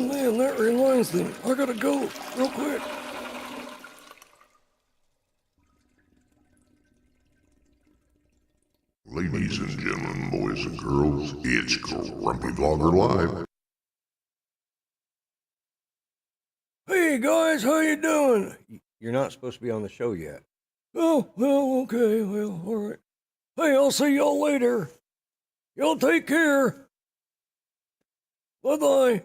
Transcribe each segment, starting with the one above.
man, that reminds me. I gotta go real quick. Ladies and gentlemen, boys and girls, it's Grumpy Vlogger Live. Hey guys, how you doing? You're not supposed to be on the show yet. Oh, well, okay, well, all right. Hey, I'll see y'all later. Y'all take care. Bye-bye.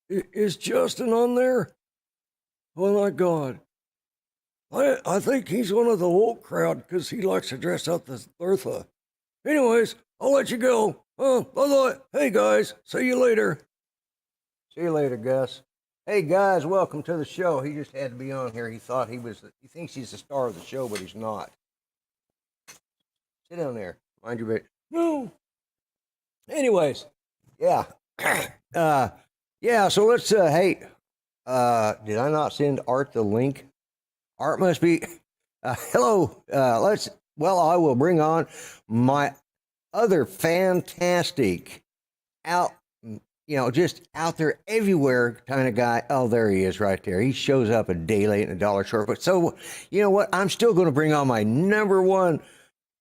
Is Justin on there? Oh my God. I think he's one of the woke crowd because he likes to dress up as Bertha. Anyways, I'll let you go. Bye-bye. Hey guys, see you later. See you later, Gus. Hey guys, welcome to the show. He just had to be on here. He thinks he's the star of the show, but he's not. Sit down there. Mind your business. No. Anyways, yeah. Yeah, so let's, hey, did I not send Art the link? Art must be, hello, I will bring on my other fantastic just out there everywhere kind of guy. Oh, there he is right there. He shows up a day late and a dollar short. But so, you know what? I'm still going to bring on my number one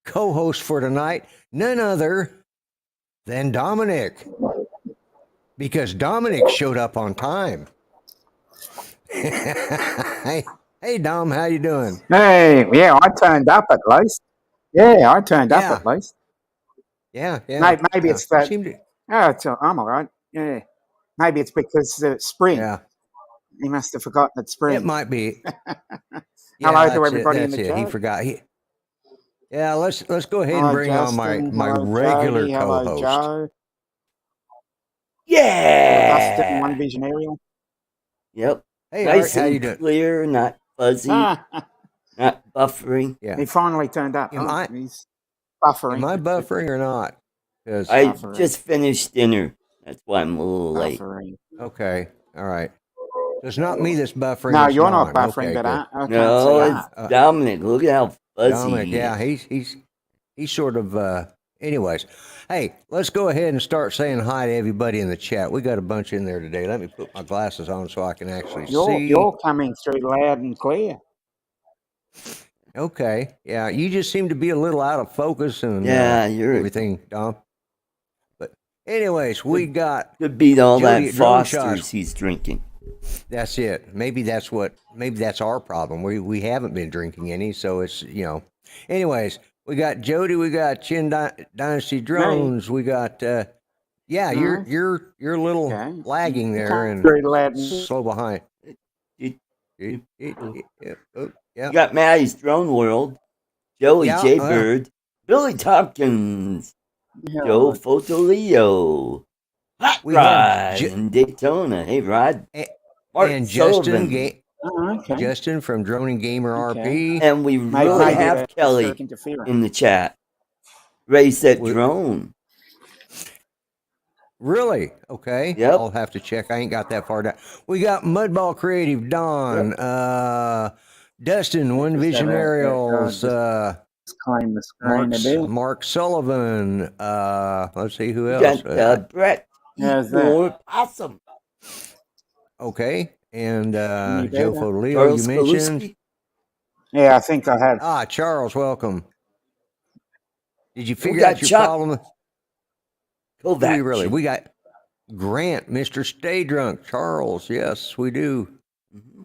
co-host for tonight, none other than Dominic. Because Dominic showed up on time. Hey, Dom, how you doing? Hey, yeah, I turned up at least. Yeah, I turned up at least. Yeah. Maybe it's that. I'm all right. Yeah. Maybe it's because it's spring. Yeah. He must have forgotten it's spring. It might be. Hello to everybody in the chat. He forgot. Yeah, let's go ahead and bring on my regular Jody, co-host. Joe. Yeah. Dustin, One Vision Aerial. Yep. Hey, nice Art, how and you doing? clear, not fuzzy, not buffering. Yeah. He finally turned up. He's buffering. Am I buffering or not? I just finished dinner. That's why I'm a little late. Okay. All right. So it's not me that's buffering. No, it's you're not buffering, okay, but I no, it's Dominic. Look at how fuzzy. Dominic, yeah, he's sort of. Anyways, hey, let's go ahead and start saying hi to everybody in the chat. We got a bunch in there today. Let me put my glasses on so I can actually see. You're coming through loud and clear. Okay, yeah, you just seem to be a little out of focus and you're everything, Dom. But anyways, we got could beat all Jody that Foster's he's drinking. That's it. Maybe that's our problem. We haven't been drinking any, so it's Anyways, we got Jody, we got Chin Dynasty Drones, we got you're a little lagging there and slow behind. You got Maddie's Drone World, Joey J. Bird, Billy Tompkins, Joe Fotoleo, Hot Rod in Daytona. Hey, Rod. And Justin from Droning Gamer RP. And we really have Kelly in the chat. Race that drone. Really? Okay. Yep. I'll have to check. I ain't got that far down. We got Mudball Creative Don, Dustin, One Vision Aerials, Mark Sullivan. Let's see who else. Got Brett. Awesome. Okay. And Joe Fodoleo, you mentioned. Yeah, I think I have. Charles, welcome. Did you figure out your problem? We got Grant, Mr. Stay Drunk, Charles. Yes, we do. Mm-hmm.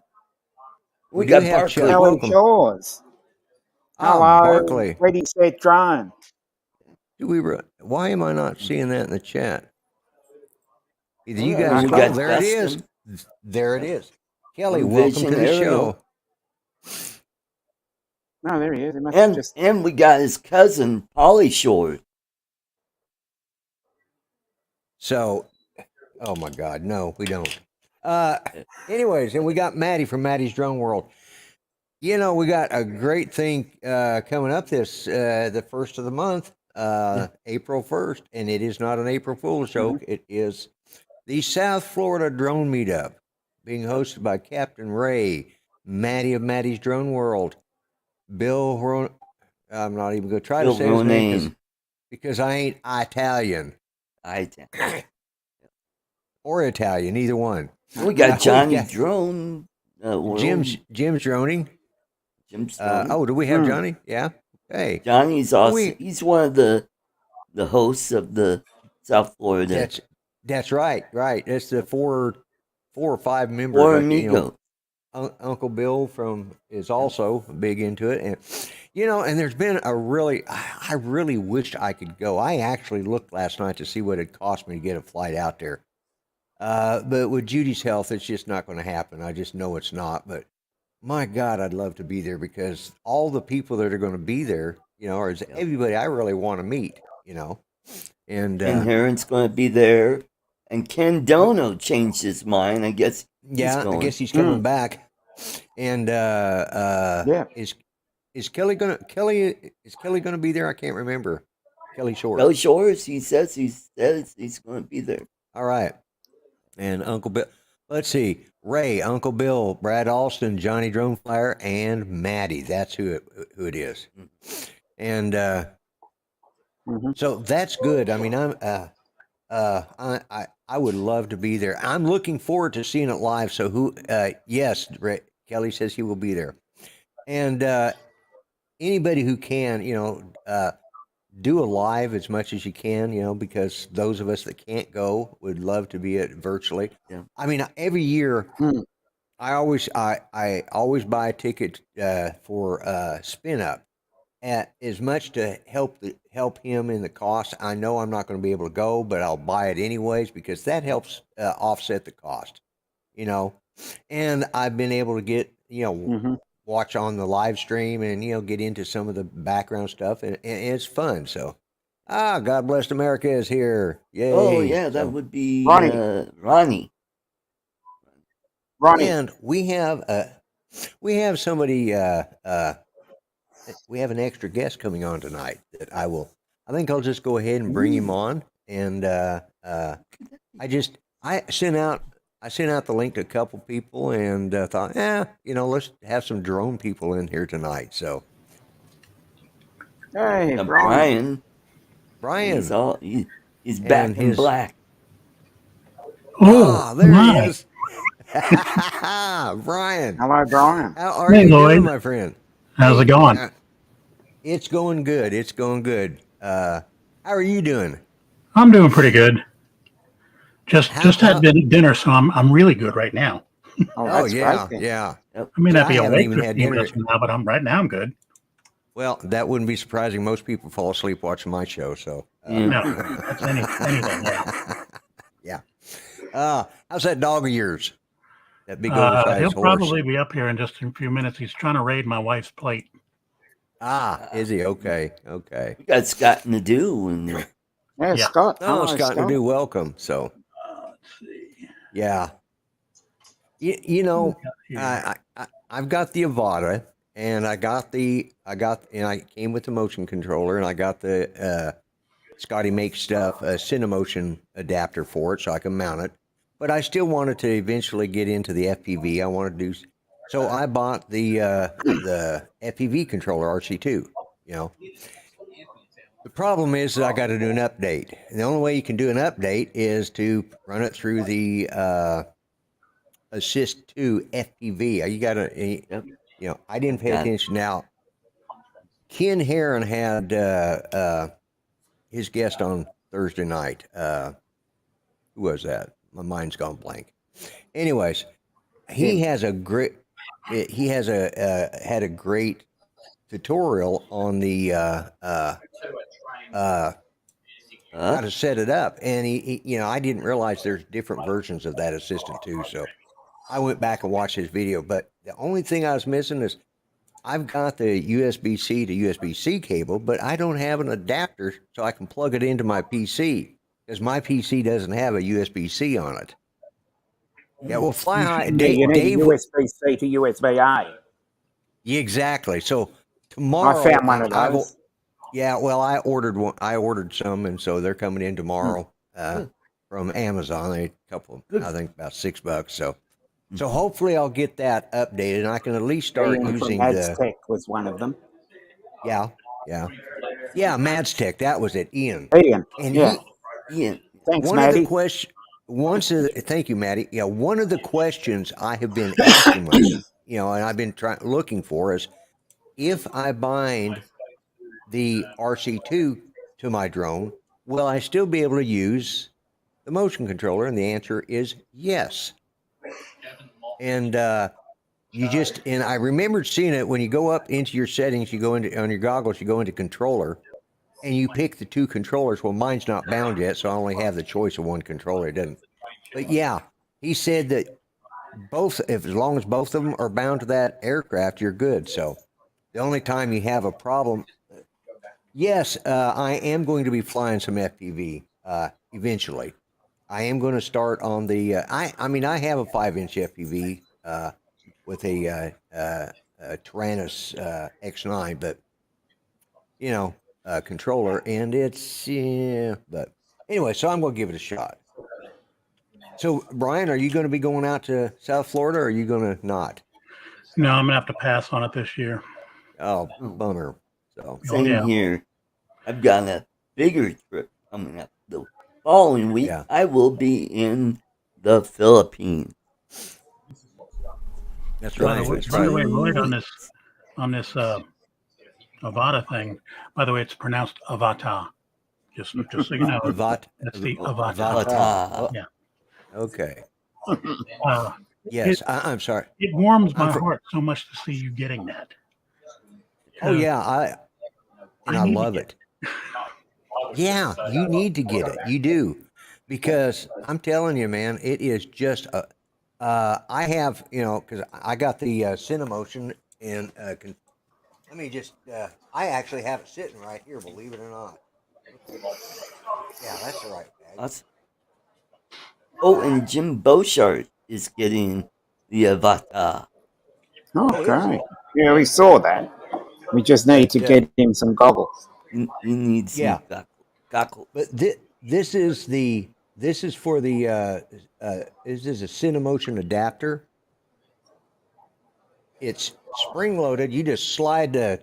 We got Barclay. Shores. Hello, Barclay. Ready, set, drone. Why am I not seeing that in the chat? Either you guys there it is. There it is. Kelly, welcome to the show. No, there he is. And we got his cousin, Polly Shore. So, oh my God, no, we don't. Anyways, and we got Maddie from Maddie's Drone World. We got a great thing coming up the first of the month, April 1st, and it is not an April Fool's joke. Mm-hmm. It is the South Florida Drone Meetup, being hosted by Captain Ray, Maddie of Maddie's Drone World, Bill. I'm not even going to try to say his name because I ain't Italian. or Italian, either one. We got Johnny got Drone. Jim's droning. Jim's Drone. Oh, do we have Johnny? Yeah. Hey, Johnny's awesome. He's one of the hosts of the South Florida. That's right. Right. That's the four or five members. Four Amigo. Uncle Bill is also big into it, and and there's been I really wished I could go. I actually looked last night to see what it cost me to get a flight out there. But with Judy's health, it's just not going to happen. I just know it's not. But my God, I'd love to be there because all the people that are going to be there, are everybody I really want to meet, And Heron's going to be there. And Ken Dono changed his mind. I guess. I guess he's coming back. And is Kelly gonna be there? I can't remember. Kelly Shores. Kelly Shores. He says he's going to be there. All right. And Uncle Bill. Let's see. Ray, Uncle Bill, Brad Alston, Johnny Droneflyer, and Maddie. That's who it is. And so that's good. I mean, I would love to be there. I'm looking forward to seeing it live. So yes, Kelly says he will be there. And anybody who can, do a live as much as you can, because those of us that can't go would love to be it virtually. Yeah. I mean, every year I always buy a ticket for Spin Up. As much to help him in the cost. I know I'm not going to be able to go, but I'll buy it anyways because that helps offset the cost, And I've been able to get watch on the live stream and get into some of the background stuff, and it's fun. So, God bless America is here. Yay! Oh yeah, that would be Ronnie. And we have somebody. We have an extra guest coming on tonight that I think I'll just go ahead and bring him on. And I sent out the link to a couple people and thought, let's have some drone people in here tonight. So, hey, Brian, he's back in black. Oh, there he is. Brian. Hello, Brian. How are you doing, my friend? How's it going? It's going good. It's going good. How are you doing? I'm doing pretty good. Just had dinner, so I'm really good right now. Oh yeah, yeah. I may not be haven't awake even had 15 dinner. minutes from now, but right now I'm good. Well, that wouldn't be surprising. Most people fall asleep watching my show, so. No, that's anything. Yeah. Yeah. How's that dog of yours? That big oversized he'll horse. probably be up here in just a few minutes. He's trying to raid my wife's plate. Is he? Okay. We got Scott and the Do in there. Yeah, Scott. Oh, Scott and the Do, welcome. So. Let's see. Yeah. I've got the Avata, and I came with the motion controller, and I got the Scotty makes stuff, a CineMotion adapter for it, so I can mount it. But I still wanted to eventually get into the FPV. I wanted to do so. I bought the FPV controller RC2. The problem is that I got to do an update, and the only way you can do an update is to run it through the Assist 2 FPV. You got to, I didn't pay attention. Now, Ken Heron had his guest on Thursday night. Who was that? My mind's gone blank. Anyways, he has a great. He has had a great tutorial on the how to set it up, and he I didn't realize there's different versions of that assistant too. So I went back and watched his video. But the only thing I was missing is I've got the USB-C to USB-C cable, but I don't have an adapter so I can plug it into my PC. Because my PC doesn't have a USB-C on it. Yeah, well, fly high. You need USB-C to USB-A. Exactly. So tomorrow, I found one of those. I ordered one. I ordered some, and so they're coming in tomorrow from Amazon. They a couple, I think, about $6. So hopefully I'll get that updated, and I can at least start using the. Tech was one of them. Yeah, Mads Tech. That was it, Ian. And Yeah. thanks, One Maddie. of thank you, Maddie. Yeah, one of the questions I have been asking myself, and I've been looking for is if I bind the RC2 to my drone, will I still be able to use the motion controller? And the answer is yes. And and I remembered seeing it when you go up into your settings, you go into on your goggles, you go into controller, and you pick the two controllers. Well, mine's not bound yet, so I only have the choice of one controller. It doesn't. But yeah, he said that as long as both of them are bound to that aircraft, you're good. So the only time you have a problem, yes, I am going to be flying some FPV eventually. I am going to start on the. I mean, I have a 5-inch FPV with a Tyrannus X9, but controller, and it's But anyway, so I'm going to give it a shot. So, Brian, are you going to be going out to South Florida, or are you going to not? No, I'm gonna have to pass on it this year. Oh, bummer. So Same here. I've got a bigger trip coming up the following week. Yeah. I will be in the Philippines. That's By right. the way, Lloyd, on this Avata thing. By the way, it's pronounced Avata. Just so you know, that's the Avata. Avata. Yeah. Okay. Uh, Yes, I'm sorry. It warms my heart so much to see you getting that. Oh yeah, I love it. Yeah, you need to get it. You do, because I'm telling you, man, it is just a. I have, because I got the CineMotion, and let me just. I actually have it sitting right here. Believe it or not. Yeah, that's the right bag. Awesome. Oh, and Jim Beauchart is getting the Avata. Okay. Yeah, we saw that. We just need to get him some goggles. You need some goggles. But this is for the this is a CineMotion adapter. It's spring loaded. You just slide the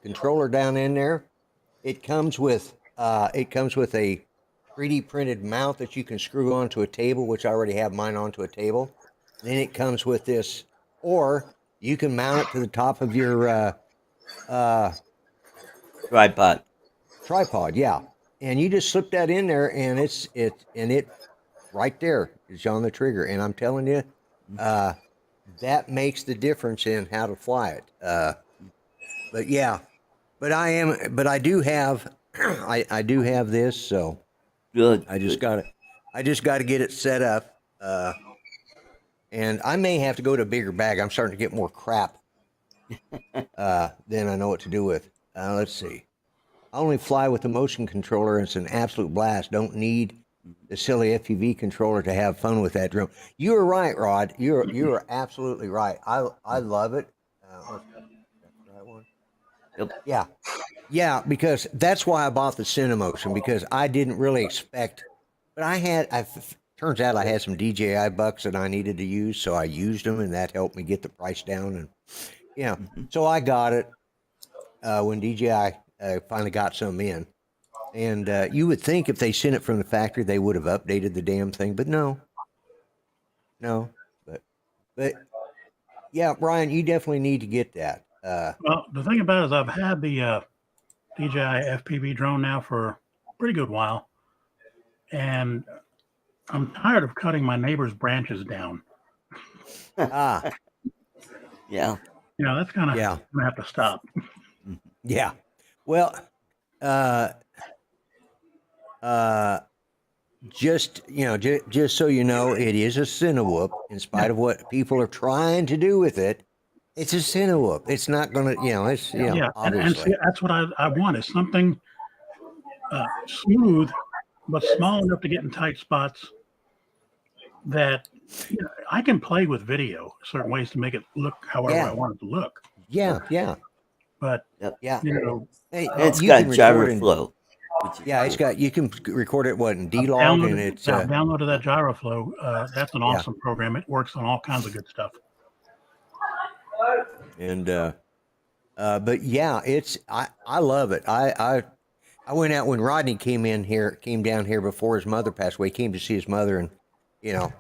controller down in there. It comes with a 3D printed mount that you can screw onto a table, which I already have mine onto a table. Then it comes with this, or you can mount it to the top of your tripod, yeah. And you just slip that in there, and it right there is on the trigger. And I'm telling you, that makes the difference in how to fly it. But yeah, but I do have, I do have this, so good. I just got to get it set up. And I may have to go to a bigger bag. I'm starting to get more crap than I know what to do with. Let's see. I only fly with the motion controller, and it's an absolute blast. Don't need the silly FPV controller to have fun with that drone. You are right, Rod. You are absolutely right. I love it. Right one? Yep. Yeah, because that's why I bought the CineMotion, because I didn't really expect, but turns out I had some DJI bucks that I needed to use, so I used them, and that helped me get the price down. And so I got it when DJI finally got some in. And you would think if they sent it from the factory, they would have updated the damn thing, but no. But yeah, Brian, you definitely need to get that. Well, the thing about it is I've had the DJI FPV drone now for a pretty good while, and I'm tired of cutting my neighbor's branches down. Yeah. That's kind of going to have to stop. Yeah. Well, just so you know, it is a Cinewhoop. In spite of what people are trying to do with it, it's a Cinewhoop. It's not going to, obviously. And see, that's what I want, is something smooth, but small enough to get in tight spots that I can play with video certain ways to make it look however I want it to look. Yeah. But it's got gyro flow. It's got, you can record it in D-Log, and it's downloaded that gyro flow. That's an awesome program. It works on all kinds of good stuff. And but yeah, I love it. I went out when Rodney came down here before his mother passed away. He came to see his mother, and you know,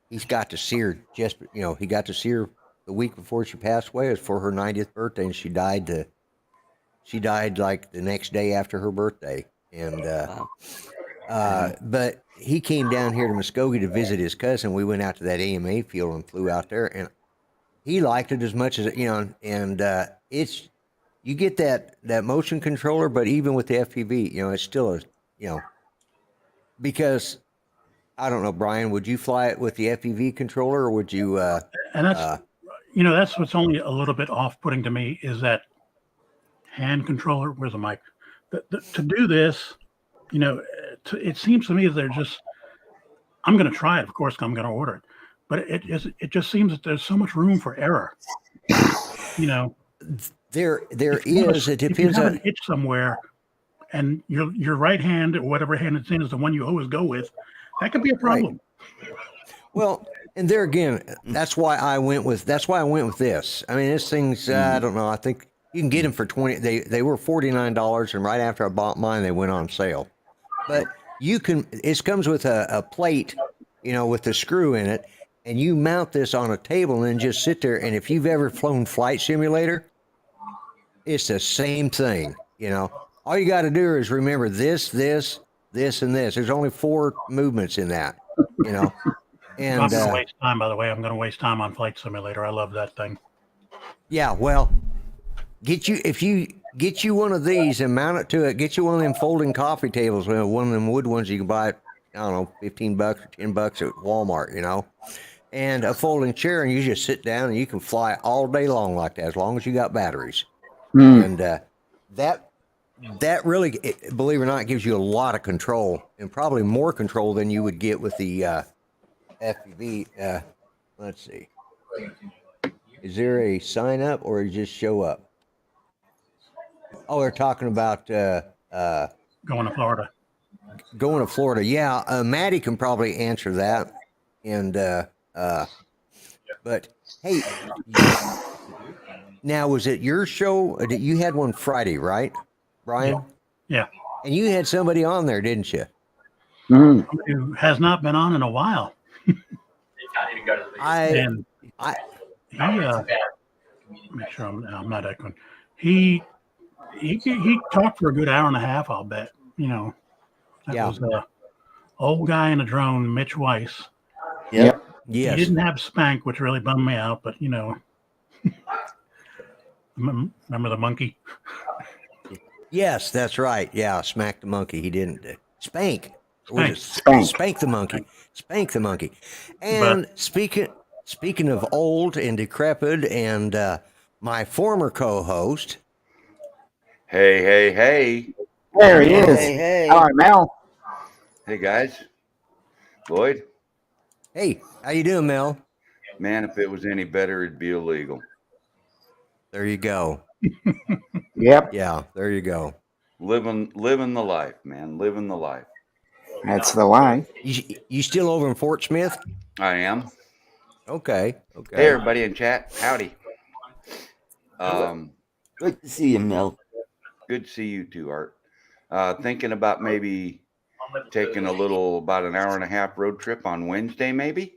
he's got to see her he got to see her the week before she passed away. It was for her 90th birthday, and she died like the next day after her birthday. And but he came down here to Muskogee to visit his cousin. We went out to that AMA field and flew out there, and he liked it as much as and it's, you get that motion controller, but even with the FPV, it's still because I don't know, Brian, would you fly it with the FPV controller, or would you? And that's that's what's only a little bit off-putting to me is that hand controller. Where's the mic? To do this, it seems to me that they're just. I'm going to try it, of course. I'm going to order it, but it just seems that there's so much room for error. There is. It depends on an itch somewhere, and your right hand or whatever hand it's in is the one you always go with. That could be a problem. Right. Well, and there again, that's why I went with this. I mean, this thing's I don't know. I think you can get them for $20. They were $49, and right after I bought mine, they went on sale. But you can. It comes with a plate, with the screw in it, and you mount this on a table and then just sit there. And if you've ever flown Flight Simulator, it's the same thing. All you got to do is remember this, and this. There's only 4 movements in that. And I'm going to waste time. By the way, I'm going to waste time on Flight Simulator. I love that thing. Yeah, well, if you get you one of these and mount it to it. Get you one of them folding coffee tables, one of them wood ones you can buy. I don't know, $15 or $10 at Walmart. And a folding chair, and you just sit down and you can fly all day long like that, as long as you got batteries. And that really, believe it or not, gives you a lot of control, and probably more control than you would get with the FPV. Let's see. Is there a sign up, or you just show up? Oh, they're talking about going to Florida. Going to Florida, yeah. Maddie can probably answer that. And but hey, now was it your show? You had one Friday, right, Brian? Yeah. And you had somebody on there, didn't you? Somebody who has not been on in a while. Make sure I'm not echoing. He talked for a good hour and a half, I'll bet. That was old guy in a drone, Mitch Weiss. Yep. Yes. He didn't have Spank, which really bummed me out, but remember the monkey? Yes, that's right. Yeah, Smack the monkey. He didn't. Spank. Spank the monkey. Spank the monkey. And speaking of old and decrepit, and my former co-host. Hey. There he is. Hey. All right, Mel. Hey, guys. Lloyd. Hey, how you doing, Mel? Man, if it was any better, it'd be illegal. There you go. Yep. Yeah, there you go. Living the life, man. Living the life. That's the way. You still over in Fort Smith? I am. Okay. Hey, everybody in chat. Howdy. Good to see you, Mel. Good to see you too, Art. Thinking about maybe taking about an hour and a half road trip on Wednesday, maybe?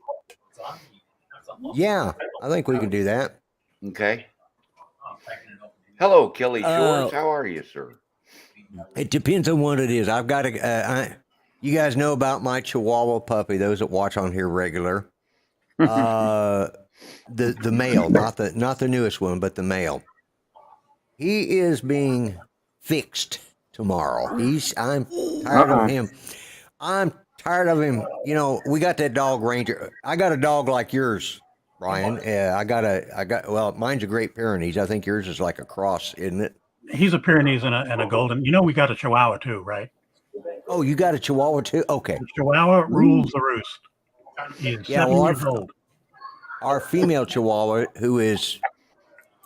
Yeah, I think we can do that. Okay. Hello, Kelly Shores. How are you, sir? It depends on what it is. I've got you guys know about my Chihuahua puppy, those that watch on here regular. The male, not the newest one, but the male. He is being fixed tomorrow. I'm tired of him. I'm tired of him. We got that dog Ranger. I got a dog like yours, Brian. Well, mine's a Great Pyrenees. I think yours is like a cross, isn't it? He's a Pyrenees and a golden. We got a Chihuahua too, right? Oh, you got a Chihuahua too? Okay. The Chihuahua rules the roost. He's 7 years old. Our female Chihuahua, who is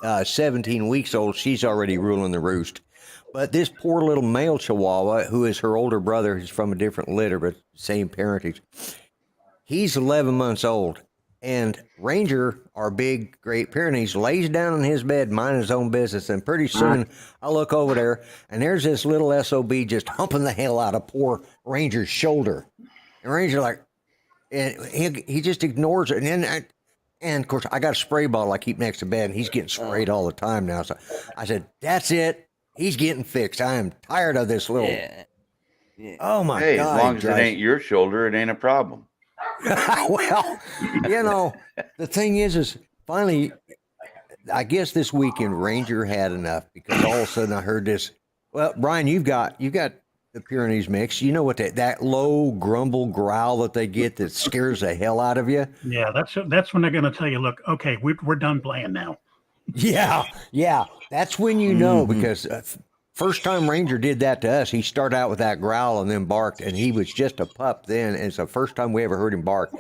17 weeks old, she's already ruling the roost. But this poor little male Chihuahua, who is her older brother, he's from a different litter, but same parentage, he's 11 months old. And Ranger, our big Great Pyrenees, lays down in his bed, minding his own business. And pretty soon, I look over there, and there's this little SOB just humping the hell out of poor Ranger's shoulder. And Ranger's like, and he just ignores it. And of course, I got a spray bottle I keep next to bed, and he's getting sprayed all the time now. So I said, "That's it. He's getting fixed. I am tired of this little." Yeah. Oh my Hey, God! as long as it ain't your shoulder, it ain't a problem. Well, the thing is finally, I guess this weekend Ranger had enough, because all of a sudden I heard this. Well, Brian, you've got the Pyrenees mix. You know what that low grumble growl that they get that scares the hell out of you. Yeah, that's when they're going to tell you, look, okay, we're done playing now. Yeah. That's when you know, because first time Ranger did that to us, he started out with that growl and then barked, and he was just a pup then. And it's the first time we ever heard him bark.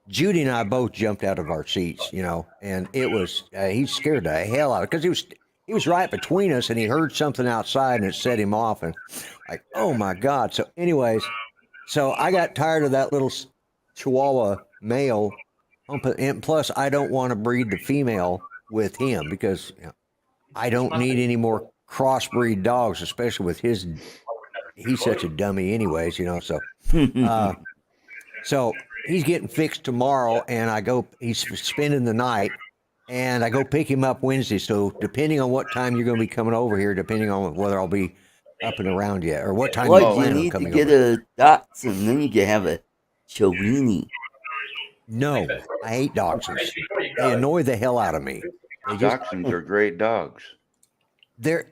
Judy and I both jumped out of our seats, and it was he scared the hell out of, because he was right between us, and he heard something outside, and it set him off, and like, oh my God. So anyways, so I got tired of that little Chihuahua male, and plus I don't want to breed the female with him, because I don't need any more crossbreed dogs, especially with he's such a dummy anyways, so so he's getting fixed tomorrow, and he's spending the night, and I go pick him up Wednesday. So depending on what time you're going to be coming over here, depending on whether I'll be up and around yet, or what time you Well, you plan on need to coming get over. a dachshund, then you can have a Chiweenie. No, I hate dachshunds. They annoy the hell out of me. Dachshunds are great dogs. They're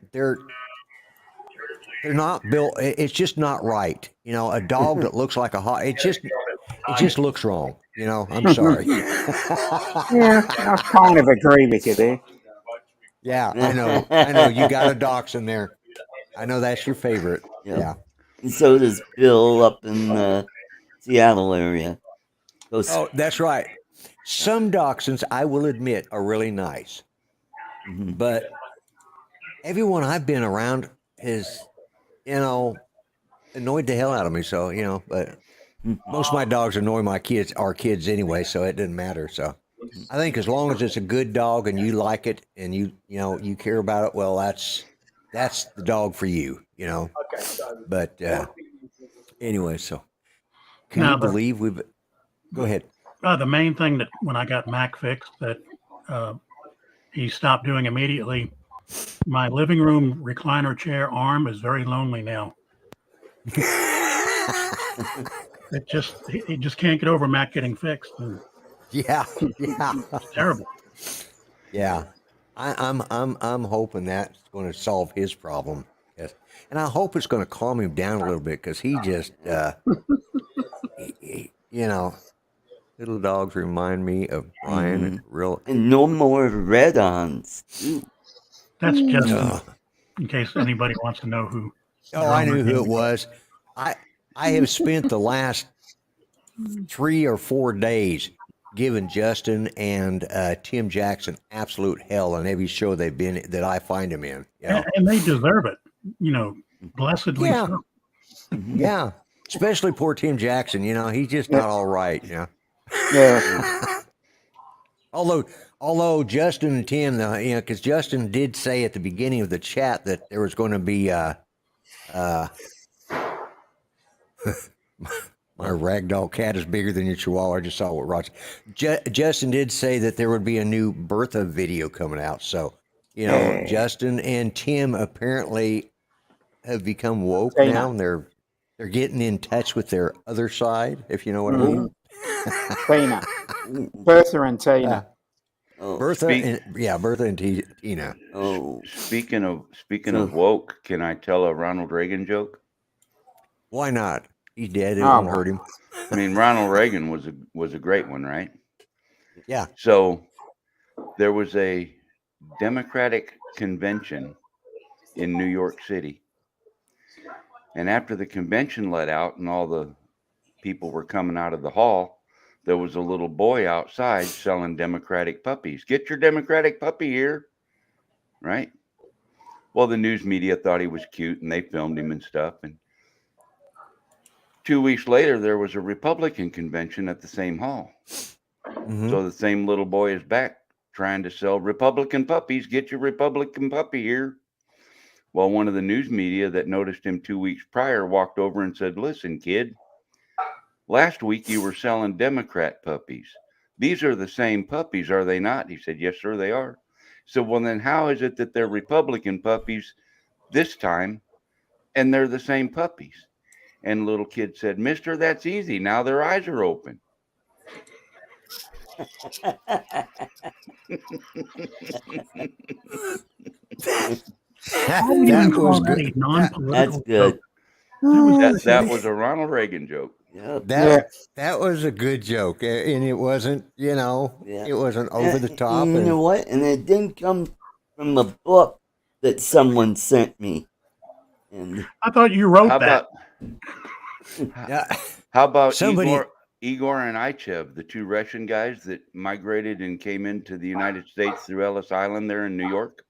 not built. It's just not right. A dog that looks like a hot. It just looks wrong. I'm sorry. Yeah, I kind of agree with you there. Yeah, I know. You got a dachshund there. I know that's your favorite. Yeah. And so does Bill up in the Seattle area. Oh, that's right. Some dachshunds, I will admit, are really nice. But everyone I've been around has, annoyed the hell out of me. So, but most of my dogs annoy our kids anyway, so it doesn't matter. So I think as long as it's a good dog and you like it and you care about it, well, that's the dog for you, But anyway, so can you believe we've... Go ahead. The main thing that when I got Mac fixed that he stopped doing immediately, my living room recliner chair arm is very lonely now. It just can't get over Mac getting fixed. Yeah. It's terrible. Yeah, I'm hoping that's going to solve his problem. Yes. And I hope it's going to calm him down a little bit, because he just, little dogs remind me of Brian. And no more red-ons. That's just in case anybody wants to know who. Oh, I knew who it was. I have spent the last 3 or 4 days giving Justin and Tim Jackson absolute hell on every show they've been that I find them in. And they deserve it. Blessedly so. Yeah. Especially poor Tim Jackson. He's just not all right. Yeah. Although Justin and Tim, because Justin did say at the beginning of the chat that there was going to be my ragdoll cat is bigger than your chihuahua. I just saw what Roger. Justin did say that there would be a new Bertha video coming out. So, Justin and Tim apparently have become woke now, and they're getting in touch with their other side, if you know what I mean. Tina. Bertha and Tina. Bertha and Tina. Oh, speaking of woke, can I tell a Ronald Reagan joke? Why not? He's dead. It won't hurt him. I mean, Ronald Reagan was a great one, right? Yeah. So there was a Democratic convention in New York City, and after the convention let out and all the people were coming out of the hall, there was a little boy outside selling Democratic puppies. Get your Democratic puppy here, right? Well, the news media thought he was cute, and they filmed him and stuff. And 2 weeks later, there was a Republican convention at the same hall. So the same little boy is back trying to sell Republican puppies. Get your Republican puppy here. Well, one of the news media that noticed him 2 weeks prior walked over and said, "Listen, kid, last week you were selling Democrat puppies. These are the same puppies, are they not? He said, yes, sir, they are. So, well, then how is it that they're Republican puppies this time and they're the same puppies? And little kid said, mister, that's easy. Now their eyes are open. I would even That call was that good. a non-political That's good. joke. That was That was a Ronald Reagan joke. Yep. That was a good joke, and it wasn't, Yeah. it wasn't over the top. And you know what? And it didn't come from a book that someone sent me. And I thought you wrote How that. about Yeah. how about Somebody- Igor and Ichev, the two Russian guys that migrated and came into the United States through Ellis Island there in New York?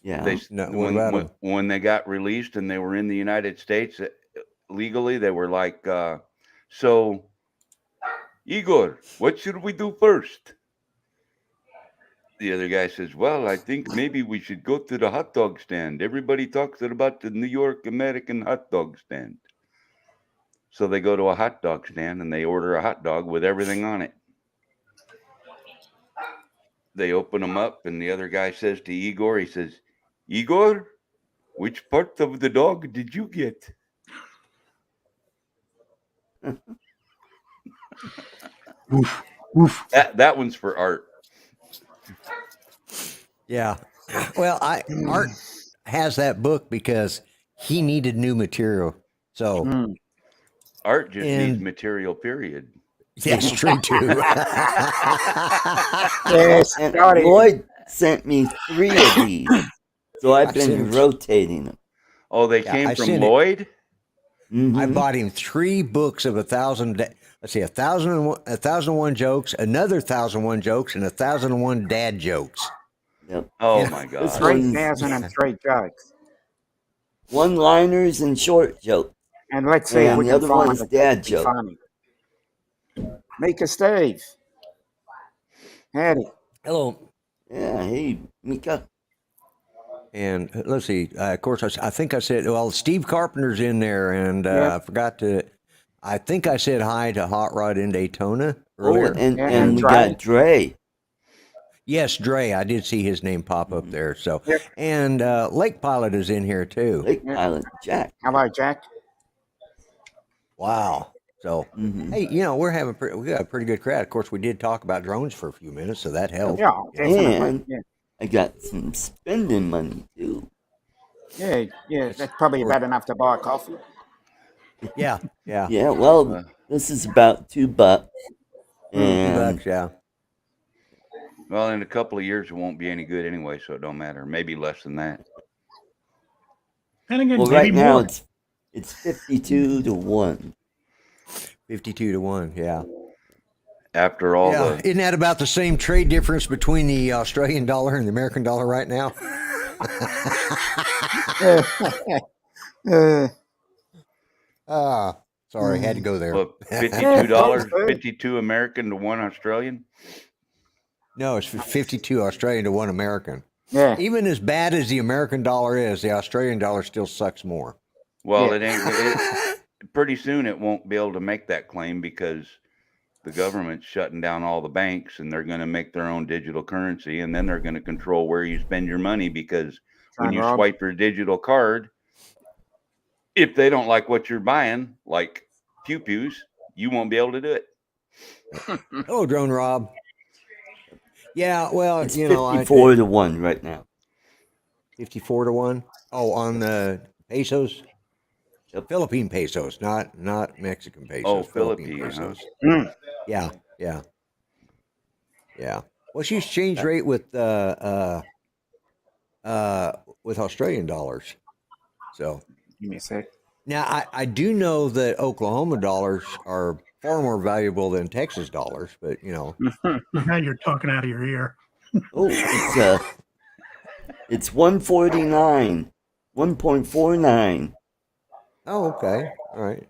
yeah, They No, what about 'em? when they got released and they were in the United States legally, they were like, so Igor, what should we do first? The other guy says, well, I think maybe we should go to the hot dog stand. Everybody talks about the New York American hot dog stand. So they go to a hot dog stand and they order a hot dog with everything on it. They open them up and the other guy says to Igor, he says, Igor, which part of the dog did you get? Oof, oof. That one's for Art. Yeah. Well, Art has that book because he needed new material. So Art just needs And- material, period. that's true too. Yes, and Scotty. Lloyd sent me 3 of these, so I've I been sent- rotating them. Oh, they Yeah, came I from seen it. Lloyd? Mhm. I bought him 3 books of 1,000. Let's see, 1,001 jokes, another 1,001 jokes, and 1,001 dad jokes. Yep. Oh Yeah. my This God. one- 3,003 jokes. One-liners and short jokes. And let's see if And we the can other find one's it. dad That'd be joke. funny. Mika Steve. Howdy. Hello. Yeah, hey, Mika. And let's see. Of course, I think I said, well, Steve Carpenter's in there, and Yeah. I forgot to. I think I said hi to Hot Rod in Daytona Oh, earlier. and And we Dre. got Dre. Yes, Dre. I did see his name pop up there. So, Yep. and Lake Pilot is in here too. Lake Yeah. Pilot Jack. Hello, Jack. Wow. So, Mhm. hey, we got a pretty good crowd. Of course, we did talk about drones for a few minutes, so that helped. Yeah, definitely. And- Yeah. I got some spending money too. Yeah, that's probably about enough to buy a coffee. Yeah, yeah. Yeah, well, Uh, this is about $2, and $2, yeah. Well, in a couple of years, it won't be any good anyway, so it don't matter. Maybe less than that. And again, well, maybe right now more. it's 52 to 1. 52 to 1, yeah. After all Yeah, the isn't that about the same trade difference between the Australian dollar and the American dollar right now? Uh, Sorry, had to go there. well, $52, Yeah. 52 American to 1 Australian. No, it's 52 Australian to 1 American. yeah. Even as bad as the American dollar is, the Australian dollar still sucks more. Well, Yeah. it ain't. Pretty soon, it won't be able to make that claim because the government's shutting down all the banks, and they're going to make their own digital currency, and then they're going to control where you spend your money because when Trying you Rob. swipe your digital card, if they don't like what you're buying, like pew pews, you won't be able to do it. Hello, Drone Rob. Yeah, well, It's you know, 54 to 1 right now. 54 to 1. Oh, on the pesos? Yep. Philippine pesos, not Mexican pesos. Oh, Philippine Philippine, huh? Mm. Yeah, yeah, yeah. What's the exchange rate with Australian dollars? So Give me a sec. now I do know that Oklahoma dollars are far more valuable than Texas dollars, but you know, Now you're talking out of your ear. Oh, it's 149, 1.49. oh, okay, all right.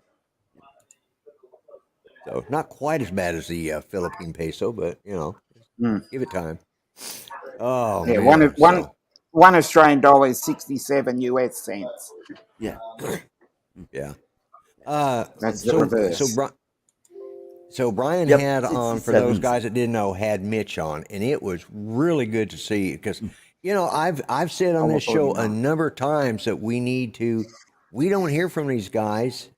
So not quite as bad as the Philippine peso, but you know, Mm. give it time. Oh, Yeah, man. one Australian dollar is 67 US cents. Yeah. Yeah. That's the reverse. So Brian Yep, had on, for those 67. guys that didn't know, had Mitch on, and it was really good to see because, you know, I've said on this show a number of times that we don't hear from these guys.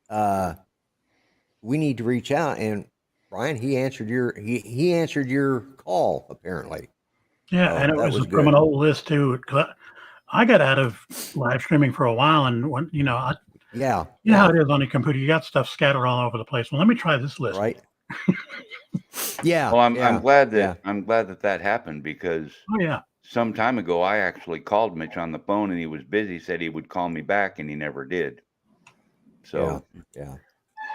We need to reach out, and Brian, he answered your call apparently. Yeah, So and it that was was from good. an old list too. 'Cause I got out of live streaming for a while, and when you know how it is on your computer, you got stuff scattered all over the place. Well, let me try this list. Right. Yeah. Well, I'm glad that yeah. I'm glad that happened because Oh yeah, some time ago I actually called Mitch on the phone and he was busy. Said he would call me back and he never did. So yeah.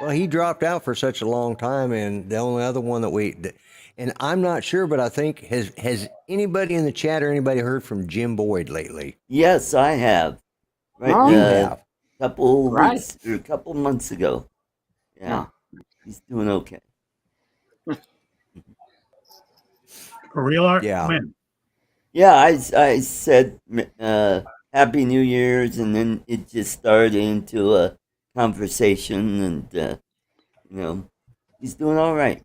Well, he dropped out for such a long time, and the only other one and I'm not sure, but I think has anybody in the chat or anybody heard from Jim Boyd lately? Yes, I have. Right, Oh, You have. couple Right. weeks or a couple months ago. Yeah, he's doing okay. for real, Art. Yeah. When? Yeah, I said Happy New Year's, and then it just started into a conversation, and you know, he's doing all right.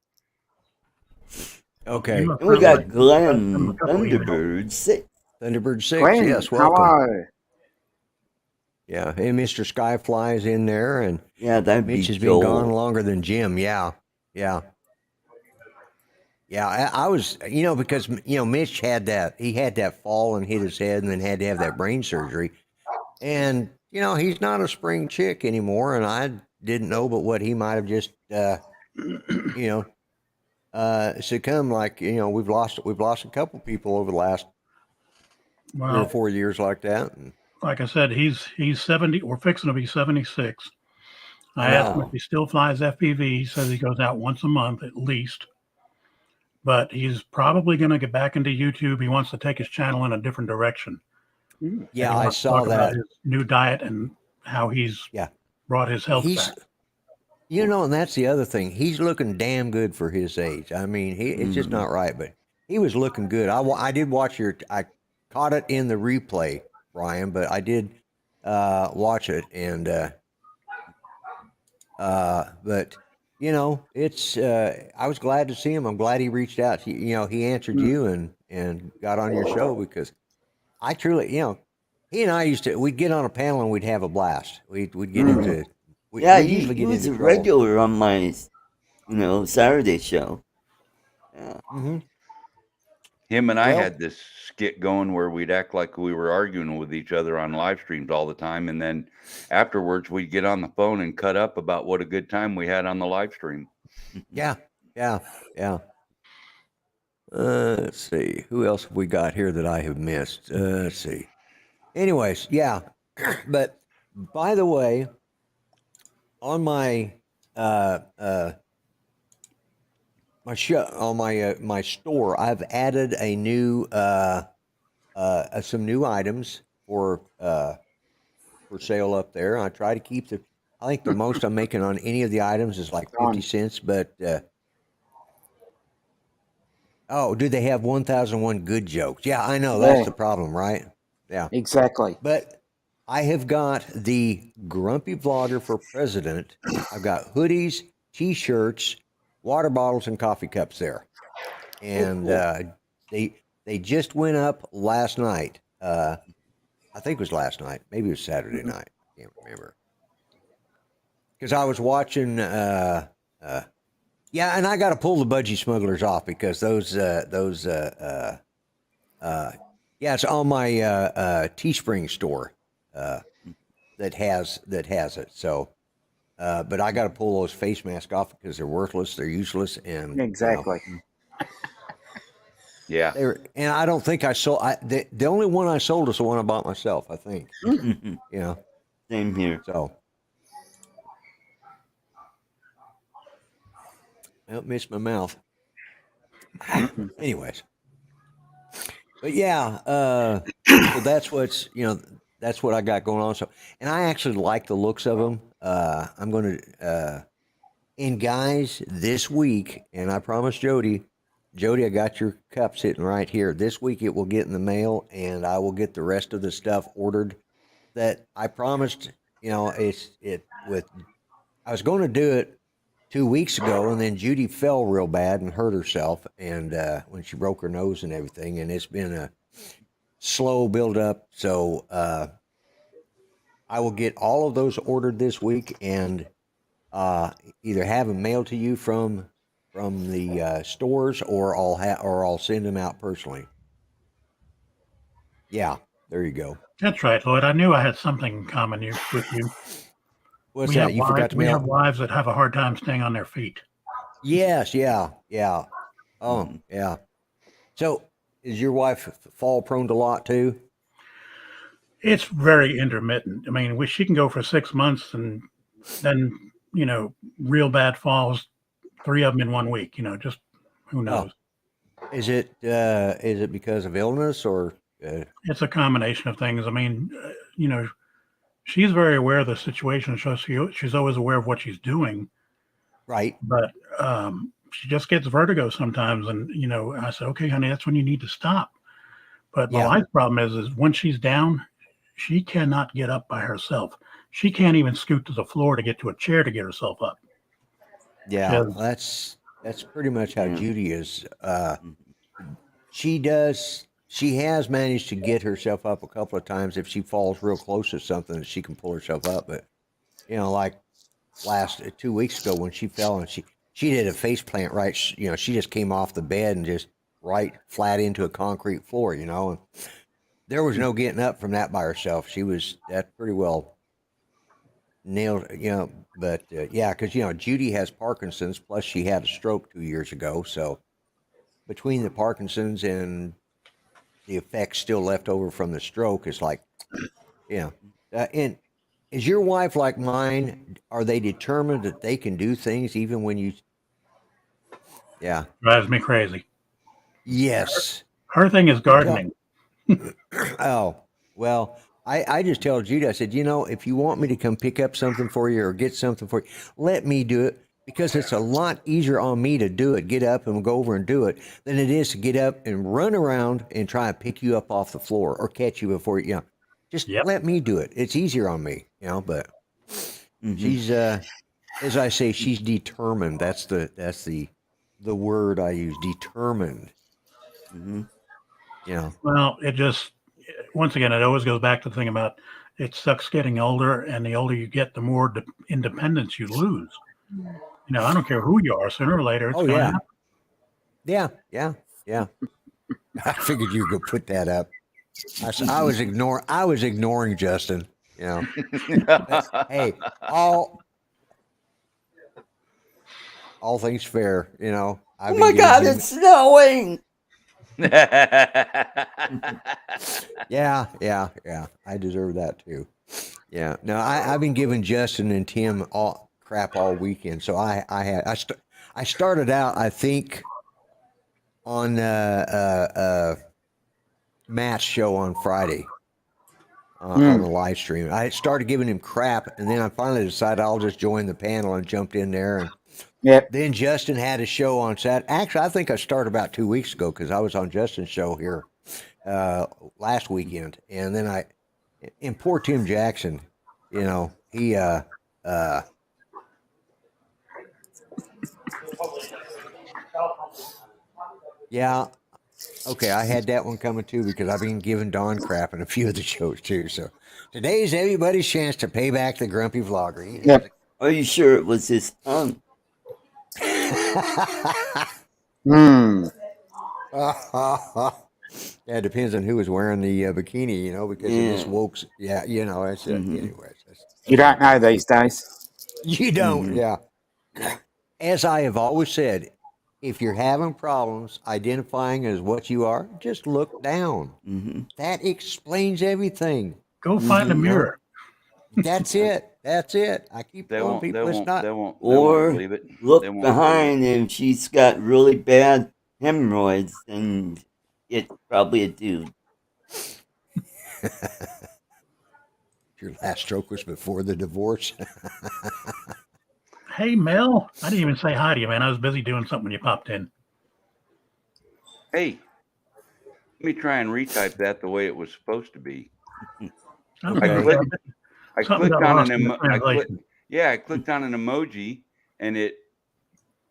Okay. You must And we not got like- Glenn a couple emails. Thunderbird 6. Thunderbird 6, Glenn, yes, welcome. hello. Yeah, and Mr. Skyfly is in there, and Yeah, that'd Mitch be has Joel. been gone longer than Jim. Yeah. I was, you know, because, you know, Mitch had that fall and hit his head and then had to have that brain surgery. And, you know, he's not a spring chick anymore. And I didn't know but what he might have just, you know, succumbed. Like, you know, we've lost a couple people over the last 3 or Well, 4 years like that. And, like I said, he's 70. We're fixing to be 76. I asked him Wow. if he still flies FPV. He says he goes out once a month at least. But he's probably going to get back into YouTube. He wants to take his channel in a different direction. yeah, And he I wants to saw talk about that. his new diet and how he's brought his health He's, back. you know, and that's the other thing. He's looking damn good for his age. I mean, it's just not right, but he was looking good. I did watch I caught it in the replay, Brian, but I did watch it, and but you know, it's I was glad to see him. I'm glad he reached out. You know, he answered you and got on your show because I truly, you know, he and I we'd get on a panel and we'd have a blast. We'd get into. Yeah, we'd usually he get was into a trouble. regular on my, you know, Saturday show. Yeah. Mm-hmm. him and I Well- had this skit going where we'd act like we were arguing with each other on live streams all the time, and then afterwards we'd get on the phone and cut up about what a good time we had on the live stream. Yeah. Let's see. Who else have we got here that I have missed? Let's see. Anyways, yeah. But by the way, on my my show on my store, I've added a new some new items for sale up there. I try to keep I think the most I'm making on any of the items is like 50 cents, but oh, do they have 1001 good jokes? Yeah, I know. That's Yeah. the problem, right? Yeah. Exactly. But I have got the Grumpy Vlogger for President. I've got hoodies, T-shirts, water bottles, and coffee cups there. And they just went up last night. I think it was last night. Maybe it was Saturday night. I can't remember. Because I was watching... yeah, and I got to pull the budgie smugglers off because those yeah, it's on my Teespring store that has it. So, but I got to pull those face masks off because they're worthless, they're useless, and Exactly. Yeah. and I don't think I sold. The only one I sold is the one I bought myself. I think. You know. Same here. So. I missed my mouth. Anyways. But yeah, so that's what I got going on. So, and I actually like the looks of them. I'm going to, and guys, this week, and I promised Jody, I got your cup sitting right here. This week it will get in the mail, and I will get the rest of the stuff ordered that I promised. You know, it with I was going to do it 2 weeks ago, and then Judy fell real bad and hurt herself, and when she broke her nose and everything, and it's been a slow build up. So I will get all of those ordered this week, and either have them mailed to you from the stores, or I'll send them out personally. Yeah, there you go. That's right, Lloyd. I knew I had something in common with you. What's We that? have You forgot to we mail? have wives that have a hard time staying on their feet. Yes, yeah. Oh, yeah. So, is your wife fall prone to a lot too? It's very intermittent. I mean, she can go for 6 months and then, real bad falls, 3 of them in 1 week, just who knows. Is it because of illness or? It's a combination of things. I mean, she's very aware of the situation, so she's always aware of what she's doing. Right. But she just gets vertigo sometimes, and I said, okay, honey, that's when you need to stop. But my wife's problem is when she's down, she cannot get up by herself. She can't even scoot to the floor to get to a chair to get herself up. Yeah, that's pretty much how Judy is. She has managed to get herself up a couple of times if she falls real close to something, she can pull herself up. But like last 2 weeks ago when she fell and she did a face plant, right? She just came off the bed and just right flat into a concrete floor, and there was no getting up from that by herself. That pretty well nailed, but yeah, because Judy has Parkinson's, plus she had a stroke 2 years ago. So between the Parkinson's and the effects still left over from the stroke, it's like, and is your wife like mine? Are they determined that they can do things even when you? Yeah, drives me crazy. Yes, her thing is gardening. Oh, well, I just tell Judy, I said, if you want me to come pick up something for you or get something for you, let me do it, because it's a lot easier on me to do it, get up and go over and do it, than it is to get up and run around and try and pick you up off the floor or catch you before you, just let me do it. It's easier on me, but she's, as I say, she's determined. That's the word I use, determined. Well, it just, once again, it always goes back to the thing about it sucks getting older, and the older you get, the more independence you lose. I don't care who you are, sooner or later it's going to happen. Yeah. I figured you could put that up. I was ignoring Justin. Hey, all things fair. Oh my God, it's snowing. Yeah. I deserve that too. Yeah. No, I've been giving Justin and Tim all crap all weekend. So I started out, I think, on Matt's show on Friday on the live stream. I started giving him crap, and then I finally decided I'll just join the panel and jumped in there. And then Justin had a show on Saturday. Actually, I think I started about 2 weeks ago because I was on Justin's show here last weekend. And then and poor Tim Jackson, he yeah. Okay, I had that one coming too because I've been giving Don crap in a few of the shows too. So today's everybody's chance to pay back the grumpy vlogger. Yep. Are you sure it was his tongue? Yeah, it depends on who was wearing the bikini, because it just woke. Yeah, that's it. Anyways, you don't know these days. You don't. Yeah. As I have always said, if you're having problems identifying as what you are, just look down. That explains everything. Go find a mirror. That's it. I keep telling people it's not. Or look behind, and she's got really bad hemorrhoids, and it's probably a dude. Your last stroke was before the divorce. Hey, Mel. I didn't even say hi to you, man. I was busy doing something when you popped in. Hey, let me try and retype that the way it was supposed to be. Okay. I clicked on an emoji. Yeah, I clicked on an emoji and it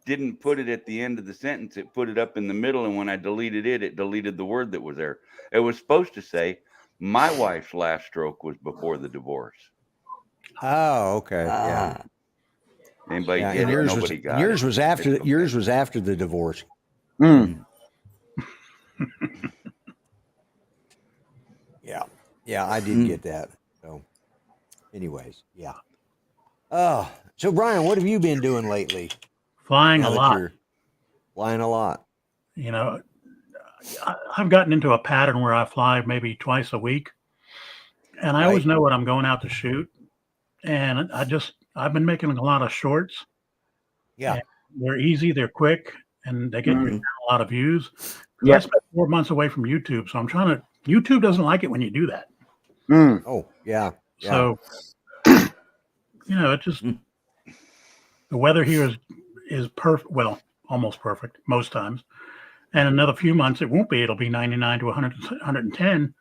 didn't put it at the end of the sentence. It put it up in the middle. And when I deleted it, it deleted the word that was there. It was supposed to say, my wife's last stroke was before the divorce. Oh, okay. Yeah. Ah, Anybody Yeah. get And it? yours Nobody was got yours it. was after It's okay. yours was after the divorce. Mm. Yeah. Yeah, I did get that. So anyways, yeah. So Brian, what have you been doing lately? Flying Now a that lot. you're flying a lot. You know, I've gotten into a pattern where I fly maybe twice a week, and I always Right. know what I'm going out to shoot. And I've been making a lot of shorts. Yeah. And they're easy, they're quick, and they get mhm. a lot of views. 'Cause I Yep. spent 4 months away from YouTube, so I'm trying to. YouTube doesn't like it when you do that. Mm. Oh, yeah. Yeah. So it just Mm. the weather here is perfect. Well, almost perfect most times. And another few months it won't be. It'll be 99 to 100, 110.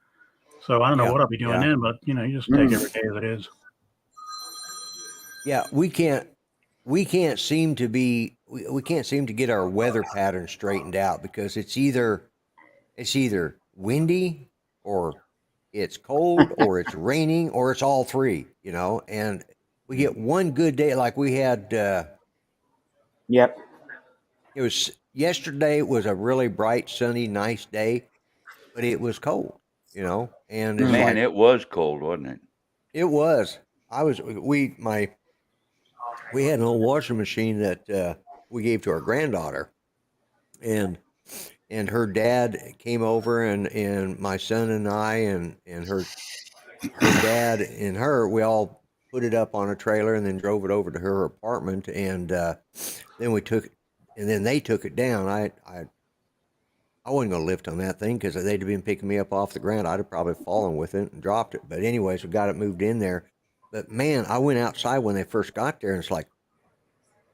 So I don't know Yeah. what I'll be doing Yeah. then, but you just take every day as it is. Yeah, we can't seem to get our weather pattern straightened out because it's either windy or it's cold or it's raining or it's all three, and we get one good day like we had Yep. it was yesterday was a really bright, sunny, nice day, but it was cold, and it's Man, like it was cold, wasn't it? it was. We had an old washing machine that we gave to our granddaughter, and her dad came over, and my son and I and her dad and her, we all put it up on a trailer and then drove it over to her apartment, and then they took it down. I wasn't going to lift on that thing because they'd have been picking me up off the ground. I'd have probably fallen with it and dropped it. But anyways, we got it moved in there. But man, I went outside when they first got there, and it's like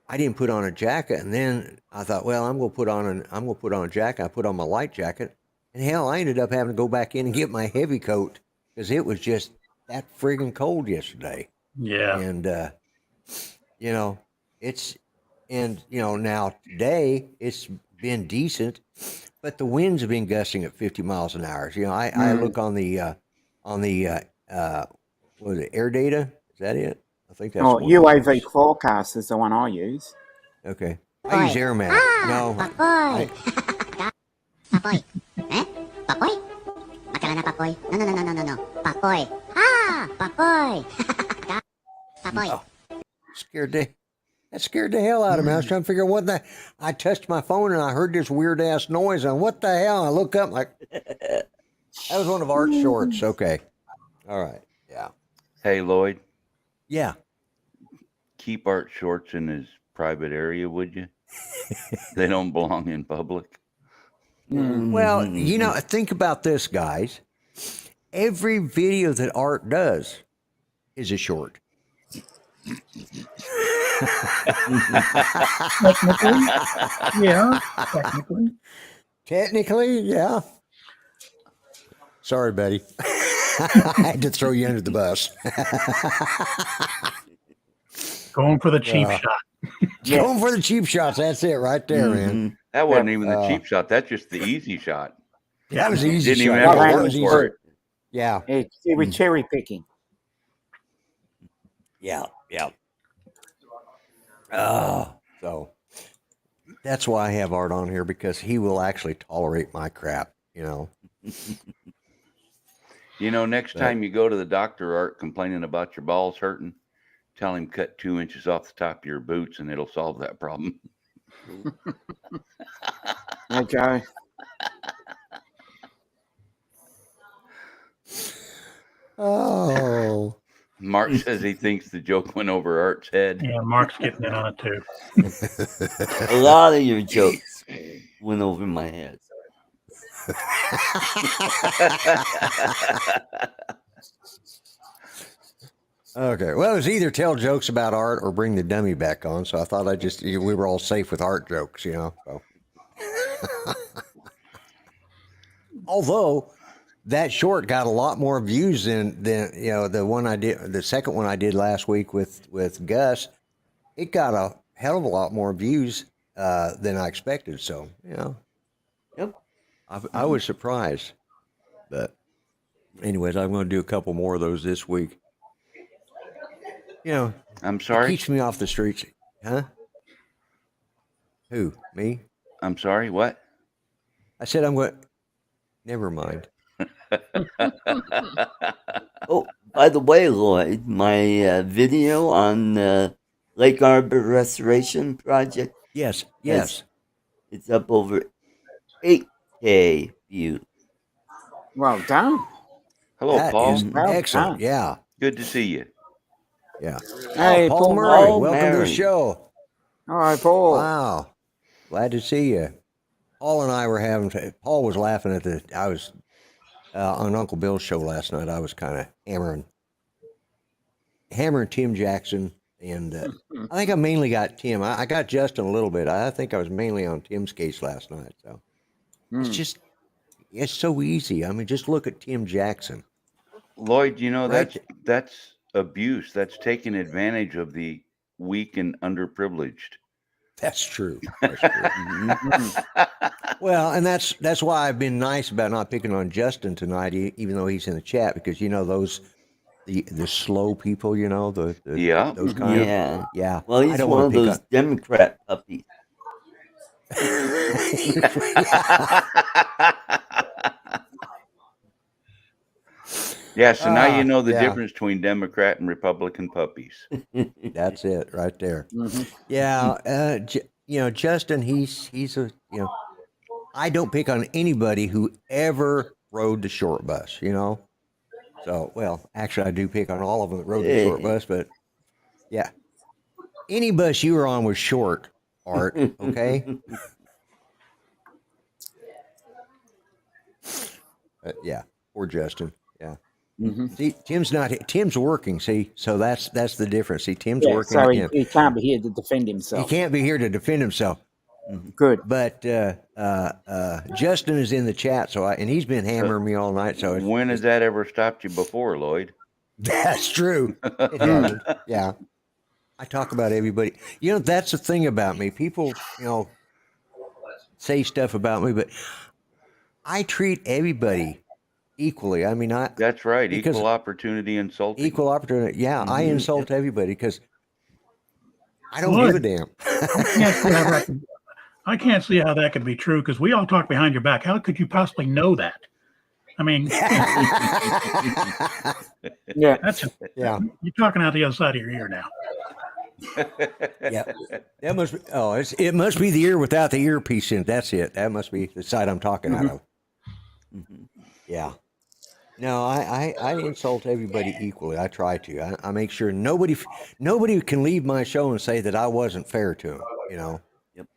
I didn't put on a jacket, and then I thought, well, I'm gonna put on a jacket. I put on my light jacket, and hell, I ended up having to go back in and get my heavy coat because it was just that friggin' cold yesterday. Yeah. And now today it's been decent, but the winds have been gusting at 50 miles an hour. I look on the what is it, air data? Is that it? I think that's Oh, what it UAV is. forecast is the one I use. Okay. I use AirMat. No. Papoy! Papoy. Eh? Papoy? Matala na Papoy. No. Papoy. Ah! Papoy! Papoy. That scared the hell out of me. I was trying to figure out I touched my phone and I heard this weird ass noise. And what the hell? I look up like, that was one of Art's shorts. Okay. All right. Yeah. Hey, Lloyd, Yeah. keep Art shorts in his private area, would you? They don't belong in public. Well, think about this, guys. Every video that Art does is a short. Technically, yeah. Technically, yeah. Sorry, buddy. I had to throw you under the bus. Going for the cheap shot. Going for the cheap shots. That's it right there, man. That wasn't even the cheap shot. That's just the easy shot. That was the easy Didn't even shot. have to That work was for easy. it. Yeah. It was cherry picking. Yeah. So that's why I have Art on here, because he will actually tolerate my crap, Next time you go to the doctor, Art, complaining about your balls hurting, tell him cut 2 inches off the top of your boots and it'll solve that problem. Okay. Oh. Mark says he thinks the joke went over Art's head. Yeah, Mark's getting in on it too. A lot of your jokes went over my head. Okay. Well, it was either tell jokes about Art or bring the dummy back on. So I thought we were all safe with Art jokes, So. Although that short got a lot more views than the one I did, the second one I did last week with Gus. It got a hell of a lot more views than I expected. So Yep. I was surprised. But anyways, I'm going to do a couple more of those this week. I'm It sorry. keeps me off the streets, huh? Who? Me? I'm sorry. What? I said I'm going. Never mind. Oh, by the way, Lloyd, my video on the Lake Arbor Restoration Project, Yes. it's up over 8K views. Well done. Hello, That Paul. is Well excellent. done. Yeah. Good to see you. Yeah. Hey, Paul Paul Murray, Paul welcome to the Murray. show. All right, Paul. Wow. Glad to see you. Paul and I were Paul was laughing I was on Uncle Bill's show last night. I was kind of hammering Tim Jackson. And I think I mainly got Tim. I got Justin a little bit. I think I was mainly on Tim's case last night. So it's so easy. I mean, just look at Tim Jackson. Lloyd, Right. that's abuse. That's taking advantage of the weak and underprivileged. That's true. That's true. Well, and that's why I've been nice about not picking on Justin tonight, even though he's in the chat, because those the slow people, Yeah. those kind Yeah. of yeah. Well, I he's don't one want of to pick those Democrat puppies. Yeah, so now you know the yeah. difference between Democrat and Republican puppies. That's it right there. Mm-hmm. Yeah, Justin, he's a I don't pick on anybody who ever rode the short bus, So, well, actually, I do pick on all of them that rode the short bus, but yeah, any bus you were on was short, Art. Okay. Yeah, poor Justin. Yeah. Mm-hmm. See, Tim's working. See, so that's the difference. See, Tim's Yeah, working. so he can't be here to defend He himself. can't be here to defend himself. Good. But Justin is in the chat, and he's been hammering me all night. So When has that ever stopped you before, Lloyd? that's true. It hasn't. Yeah, I talk about everybody. That's the thing about me. People, say stuff about me, but I treat everybody equally. I mean, That's right. because- Equal opportunity insulting. equal opportunity. Yeah, I insult everybody because I don't Lloyd. give a damn. I can't see how that could be true because we all talk behind your back. How could you possibly know that? I mean, Yeah. Yeah. you're talking out the other side of your ear now. Yeah, that must be. Oh, it must be the ear without the earpiece in it. That's it. That must be the side I'm talking out of. Yeah. No, I insult everybody equally. I try to. I make sure nobody can leave my show and say that I wasn't fair to them. Yep.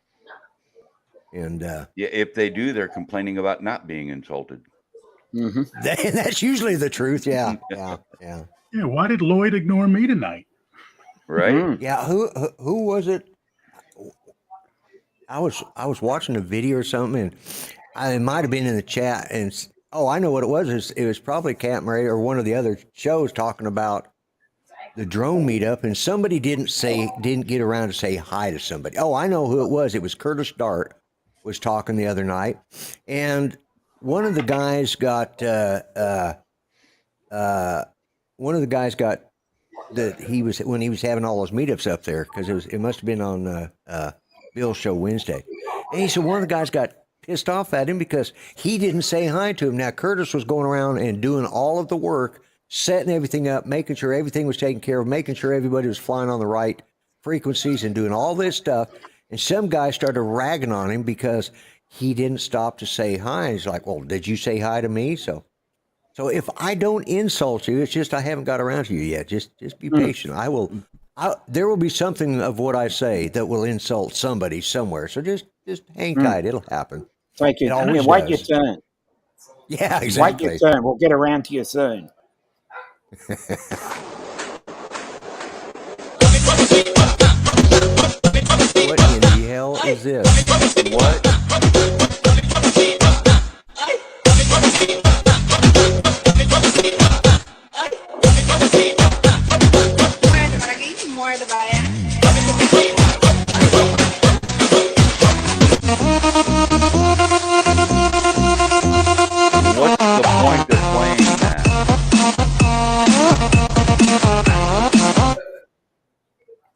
And Yeah, if they do, they're complaining about not being insulted. Mm-hmm. that's usually the truth. Yeah. Yeah. Yeah. Yeah, why did Lloyd ignore me tonight? Right? Mm. Yeah, who was it? I was watching a video or something, and it might have been in the chat. And I know what it was. It was probably Camp Murray or one of the other shows talking about the drone meetup, and somebody didn't get around to say hi to somebody. Oh, I know who it was. It was Curtis Dart was talking the other night, and one of the guys got that he was when he was having all those meetups up there, because it must have been on Bill's show Wednesday, and he said one of the guys got pissed off at him because he didn't say hi to him. Now Curtis was going around and doing all of the work, setting everything up, making sure everything was taken care of, making sure everybody was flying on the right frequencies and doing all this stuff. And some guy started ragging on him because he didn't stop to say hi. He's like, well, did you say hi to me? So if I don't insult you, it's just I haven't got around to you yet. Just be patient. There will be something of what I say that will insult somebody somewhere. So just hang tight. It'll happen. Take your It always wait your does. turn. Yeah, Wait exactly. your turn. We'll get around to you soon. What in the hell is this? What?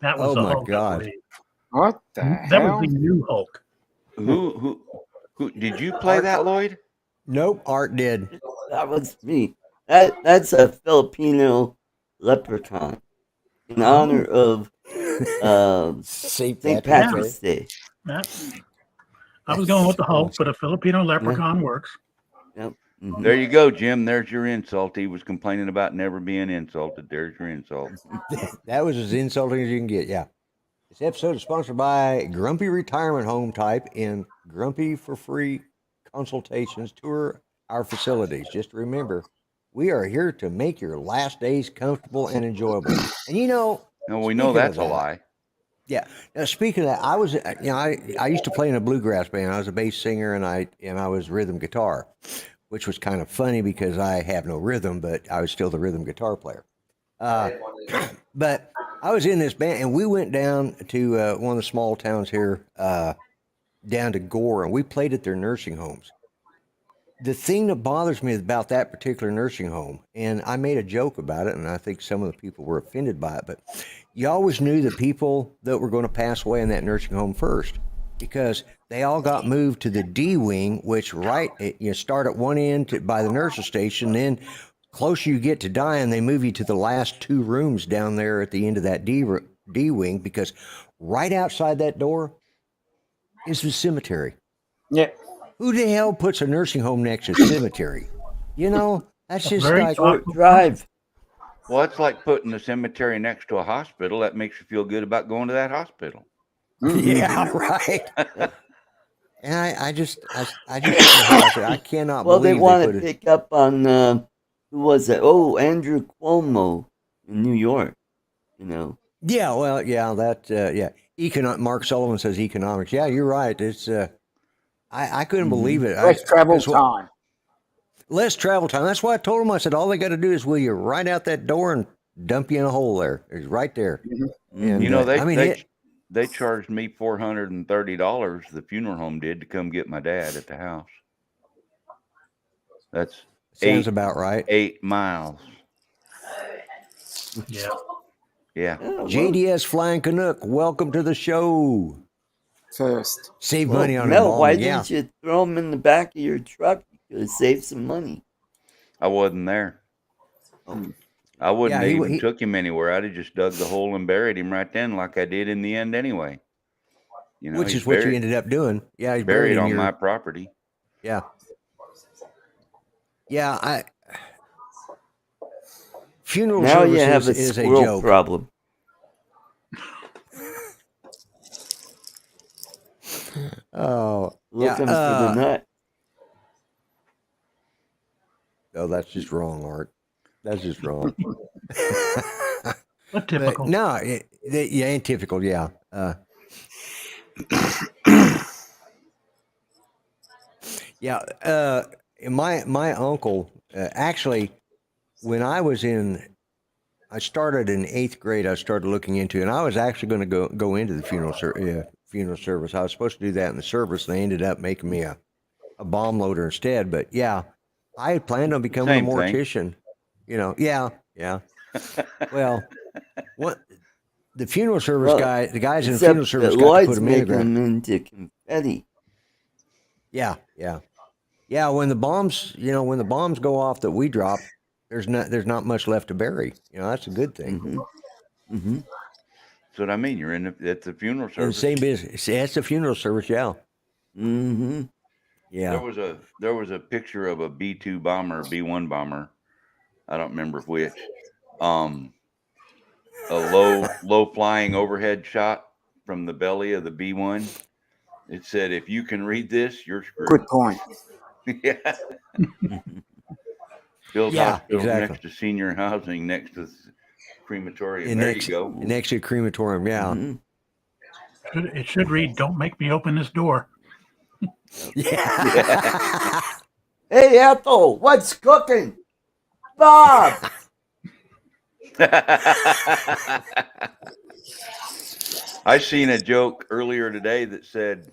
That was Oh the my Hulk, I God. believe. What the That hell? was the new Hulk. Who did you play that, Lloyd? Nope, Art did. That was me. That's a Filipino leprechaun in honor of St. St. Patrick's Day. Patrick's Day. That, I was going with the Hulk, but a Filipino Yeah. leprechaun works. Yep. Mhm. There you go, Jim. There's your insult. He was complaining about never being insulted. There's your insult. That was as insulting as you can get. Yeah. This episode is sponsored by Grumpy Retirement Home. Type in Grumpy for free consultations. Tour our facilities. Just remember, we are here to make your last days comfortable and enjoyable. And you know, No, we know speaking of that's a that- lie. Yeah. Now, speaking of that, I was, I used to play in a bluegrass band. I was a bass singer and I was rhythm guitar, which was kind of funny because I have no rhythm, but I was still the rhythm guitar player. But I was in this band and we went down to one of the small towns here, down to Gore, and we played at their nursing homes. The thing that bothers me about that particular nursing home, and I made a joke about it, and I think some of the people were offended by it, but you always knew the people that were going to pass away in that nursing home first, because they all got moved to the D wing, which you start at one end by the nurse's station, then closer you get to dying, they move you to the last two rooms down there at the end of that D wing, because right outside that door is the cemetery. Yeah. Who the hell puts a nursing home next to a cemetery? You know, that's just Very like, thoughtful. Drive. Well, it's like putting the cemetery next to a hospital. That makes you feel good about going to that hospital. yeah, right. And I just I cannot Well, they believe want put to it. pick up on who was it? Oh, Andrew Cuomo in New York. You know. Yeah, well, yeah, that yeah. Mark Sullivan says economics. Yeah, you're right. It's I couldn't believe it. Less travel 'cause time. Less travel time. That's why I told him. I said all they got to do is wheel you right out that door and dump you in a hole there. It's right there. And, You know, it- they charged me $430. The funeral home did to come get my dad at the house. That's sounds about right. 8 miles. Yeah. Yeah. Yeah, well, JDS Flying Canuck, welcome to the show. First. Save well, money on Mel, embalming. why Yeah. didn't you throw them in the back of your truck? You could have saved some money. I wasn't there. Oh. I wouldn't Yeah, have even took him anywhere. I'd have just dug the hole and buried him right then, like I did in the end anyway. You know, Which he's is what you buried- ended up doing. Yeah, he's buried in on your, my property. Yeah. Yeah, funeral Now you have a services is a squirrel joke. problem. Oh, Looking for the nut. Oh, that's just wrong, Art. That's just wrong. But typical. No, yeah, ain't typical. Yeah. Yeah. My uncle actually, when I started in 8th grade. I started looking into it, and I was actually going to go into the funeral service. I was supposed to do that in the service, and they ended up making me a bomb loader instead. But yeah, I had planned on becoming Same a thing. mortician. You know, yeah. Well, what the funeral service the guys in the funeral Except service that got to Lloyd's put them in the making ground. them into confetti. Yeah. When the bombs go off that we drop, there's not much left to bury. You know, that's a good thing. Mm-hmm. Mm-hmm. That's what I mean. You're at the funeral In the service. same business. That's the funeral service. Yeah. Mm-hmm. Yeah. There was a picture of a B-2 bomber, B-1 bomber. I don't remember which. A low flying overhead shot from the belly of the B-1. It said, "If you can read this, you're screwed." Good point. Yeah. Bill's Yeah, Hospital exactly. next to senior housing, next to crematorium. And There next, you go. next to a crematorium. Yeah. Mm-hmm. It should read, "Don't make me open this door." Yeah. Hey, Ethel, what's cooking? Bob! I seen a joke earlier today that said,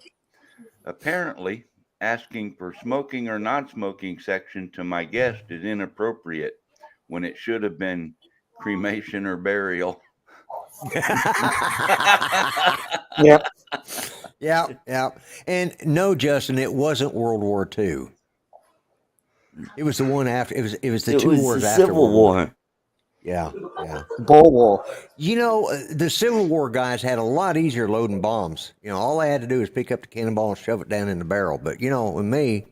apparently asking for smoking or non-smoking section to my guest is inappropriate when it should have been cremation or burial. Yep. Yeah. And no, Justin, it wasn't World War II. It was the one after. It was the It two was wars the after Civil World War. War. Yeah. Boer War. You know, the Civil War guys had a lot easier loading bombs. You know, all they had to do was pick up the cannonball and shove it down in the barrel. But you know, with me,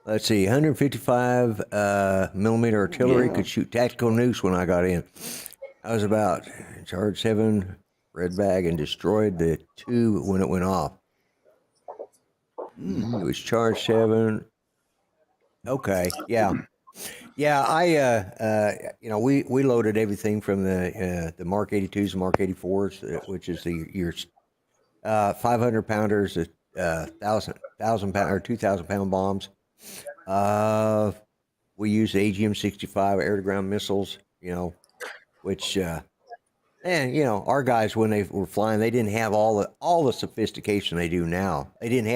let's see, 155 millimeter artillery Yeah. could shoot tactical nukes when I got in. I was about charge 7 red bag and destroyed the 2 when it went off. It was charge 7. Okay, yeah. You know, we loaded everything from the Mark 82s and Mark 84s, which is your 500 pounders, 1,000 pound or 2,000 pound bombs. We used AGM-65 air to ground missiles, you know, which and you know, our guys when they were flying, they didn't have all the sophistication they do now. They didn't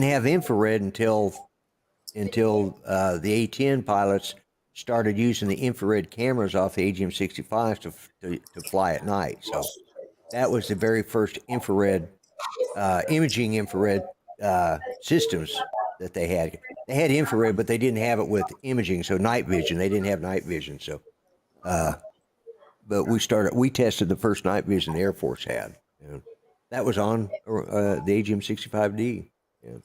have infrared until the A-10 pilots started using the infrared cameras off the AGM-65s to fly at night. So that was the very first infrared imaging infrared systems that they had. They had infrared, but they didn't have it with imaging. So night vision, they didn't have night vision. So, but we tested the first night vision the Air Force had. You know, that was on the AGM-65D. Yeah.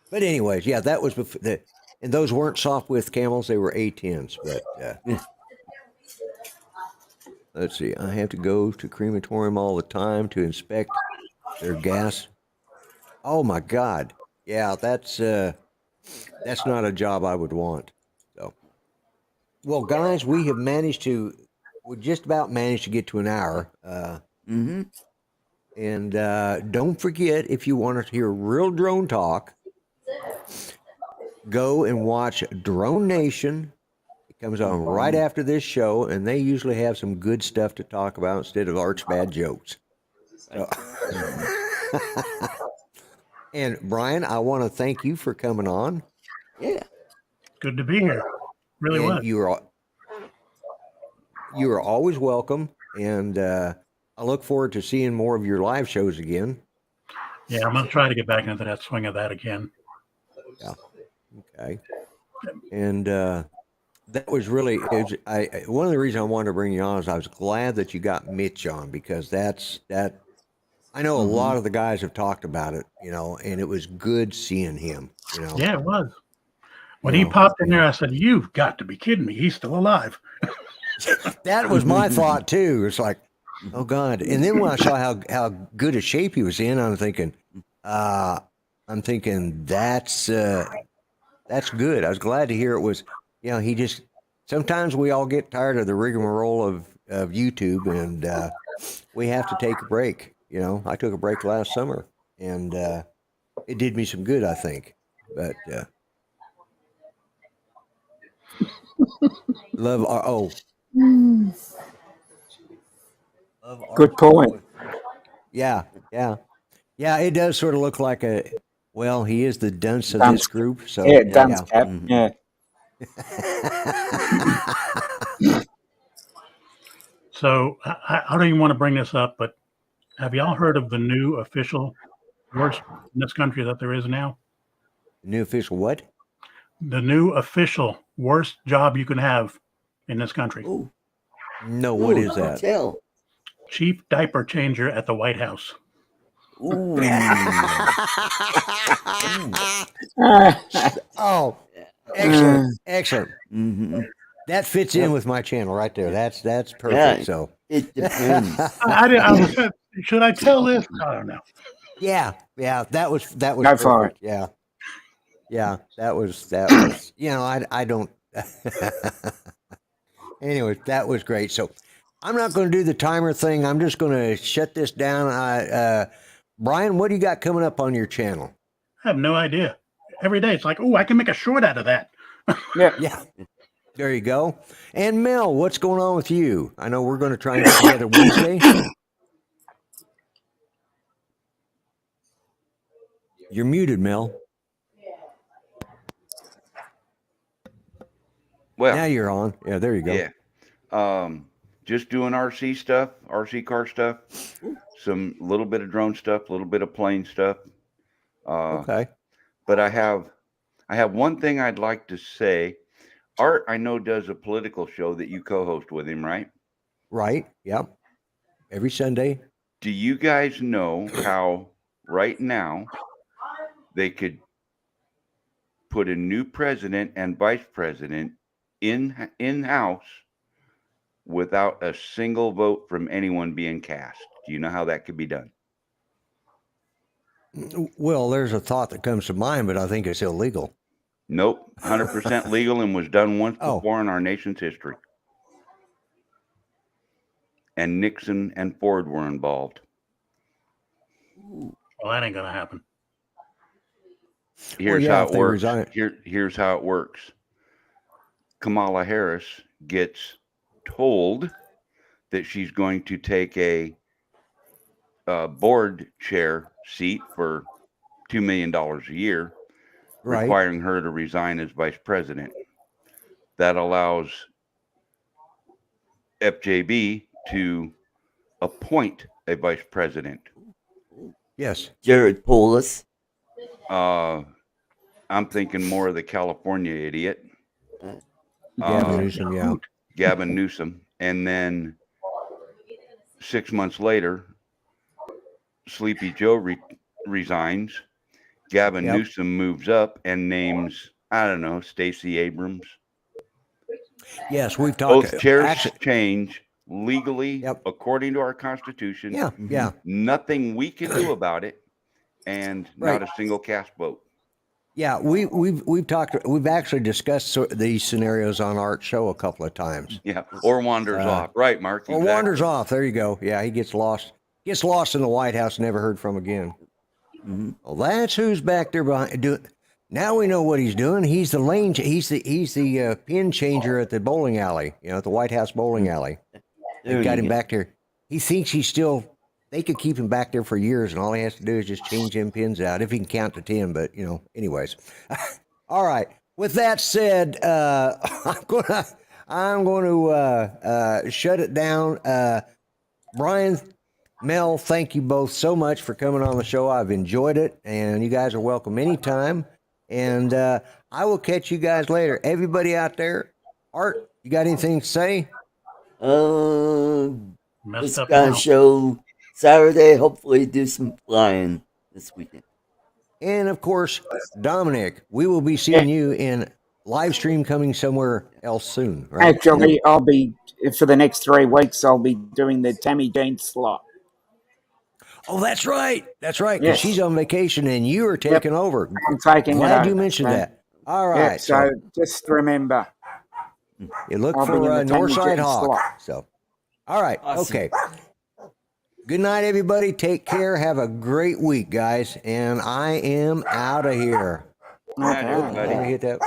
But anyways, yeah, that was before and those weren't soft width camels; they were A-10s. But let's see, I have to go to crematorium all the time to inspect their gas. Oh my God, yeah, that's not a job I would want. So, well, guys, we just about managed to get to an hour. And don't forget, if you want to hear real drone talk, go and watch Drone Nation. It comes on right after this show, and they usually have some good stuff to talk about instead of Art's bad jokes. So, and Brian, I want to thank you for coming on. Yeah. Good to be here. Really And was. you are always welcome, and I look forward to seeing more of your live shows again. Yeah, I'm gonna try to get back into that swing of that again. Yeah. Okay. And that was really one of the reasons I wanted to bring you on is I was glad that you got Mitch on, because that I know a lot of the guys have talked about it, you know, and it was good seeing him, you know. Yeah, it was. When he popped in there, I said, "You've got to be kidding me! He's still alive." That was my thought too. It's like, oh God! And then when I saw how good a shape he was in, I'm thinking that's good. I was glad to hear it was. You know, he just sometimes we all get tired of the rigmarole of YouTube, and we have to take a break. You know, I took a break last summer, and it did me some good, I think. But Good point. Yeah. It does sort of look like he is the dunce of Dunce. this group. So Yeah, dunce cap. Yeah. So I don't even want to bring this up, but have y'all heard of the new official worst in this country that there is now? New official what? The new official worst job you can have in this country. Ooh. No, what is that? Tell. Chief diaper changer at the White House. Ooh. Oh, excellent. Mm-hmm. That fits in with my channel right there. That's perfect. Yeah, so it depends. Should I tell this? I don't know. Yeah, that was Go perfect. for it. Yeah, that was. You know, I don't. Anyway, that was great. So, I'm not going to do the timer thing. I'm just going to shut this down. Brian, what do you got coming up on your channel? I have no idea. Every day it's like, oh, I can make a short out of that. Yeah. There you go. And Mel, what's going on with you? I know we're going to try and get together Wednesday. You're muted, Mel. Well, Now you're on. Yeah, there you go. yeah. Just doing RC stuff, RC car stuff, some little bit of drone stuff, a little bit of plane stuff. Okay. But I have one thing I'd like to say. Art, I know, does a political show that you co-host with him, right? Right. Yep. Every Sunday. Do you guys know how right now they could put a new president and vice president in-house without a single vote from anyone being cast? Do you know how that could be done? Well, there's a thought that comes to mind, but I think it's illegal. Nope, 100% legal and was done once Oh. before in our nation's history. And Nixon and Ford were involved. Well, that ain't gonna happen. Here's yeah, how if it they works. resign- Here's how it works. Kamala Harris gets told that she's going to take a board chair seat for $2 million a year, Right. requiring her to resign as vice president. That allows FJB to appoint a vice president. Yes. Jared Polis. I'm thinking more of the California idiot, Gavin Newsom. Yeah. Gavin Newsom. And then 6 months later, Sleepy Joe resigns. Gavin Yep. Newsom moves up and names, I don't know, Stacey Abrams. Yes, we've talked. Both chairs actually, change legally, Yep. according to our Constitution. yeah. Yeah. Nothing we can do about it, and Right. not a single cast vote. Yeah, we've talked. We've actually discussed these scenarios on Art's show a couple of times. Yeah, or wanders off. Right, Mark? Or wanders off. There you go. Yeah, he gets lost. Gets lost in the White House. Never heard from again. Well, that's who's back there behind doing. Now we know what he's doing. He's the lane. He's the pin changer at the bowling alley. You know, at the White House bowling alley. They've got him back there. He thinks he's still. They could keep him back there for years, and all he has to do is just change them pins out if he can count to 10. But you know, anyways. All right. With that said, I'm going to shut it down. Brian, Mel, thank you both so much for coming on the show. I've enjoyed it, and you guys are welcome anytime. And I will catch you guys later. Everybody out there, Art, you got anything to say? This kind of show Saturday. Hopefully, do some flying this weekend. And of course, Dominic, we will be seeing you in live stream coming somewhere else soon. Right? Actually, I'll be, for the next 3 weeks, I'll be doing the Tammy Jean slot. Oh, that's right. That's right. Because Yes. she's on vacation and you are taking over. I'm taking Glad it you over, mentioned so- that. All right. Yeah, so just remember. You look I'll be in for the Tammy Northside Jean Hawk. slot. So, all right. Awesome. Okay. Good night, everybody. Take care. Have a great week, guys. And I am out of here. Good night, Okay. everybody. Let me hit that.